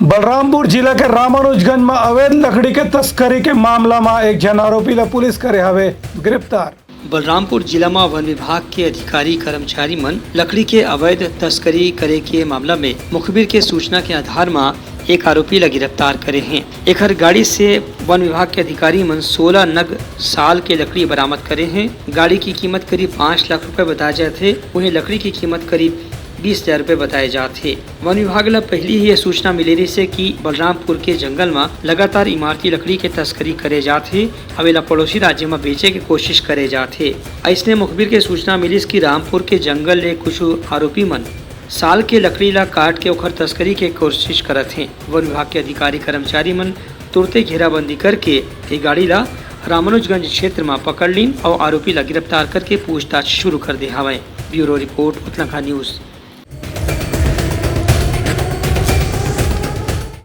बलरामपुर जिला के रामानुजगंज में अवैध लकड़ी के तस्करी के मामला में एक जन आरोपी ला पुलिस करे हवे गिरफ्तार। बलरामपुर जिला में वन विभाग के अधिकारी कर्मचारी मन लकड़ी के अवैध तस्करी करे के मामला में मुखबिर के सूचना के आधार में एक आरोपी ला गिरफ्तार करे हैं। एक गाड़ी से वन विभाग के अधिकारी मन 16 नग साल के लकड़ी बरामद करे हैं। गाड़ी की कीमत करीब 5 लाख रुपए बताए जाते, वहीं लकड़ी की कीमत करीब 20,000 रुपए बताए जाते। वन विभाग ला पहली ही यह सूचना मिले रही से कि बलरामपुर के जंगल में लगातार इमारती लकड़ी के तस्करी करे जाते, अवेला पड़ोसी राज्य में बेचे के कोशिश करे जाते। ऐसने मुखबिर के सूचना मिली कि रामपुर के जंगल ले कुछ आरोपी मन साल के लकड़ी ला काट के ओखर तस्करी के कोशिश करत हैं। वन विभाग के अधिकारी कर्मचारी मन तुरते घेराबंदी करके ये गाड़ी ला रामानुजगंज क्षेत्र में पकड़ लीन और आरोपी ला गिरफ्तार करके पूछताछ शुरू कर दे हवे। Bureau report Uttarakhand news.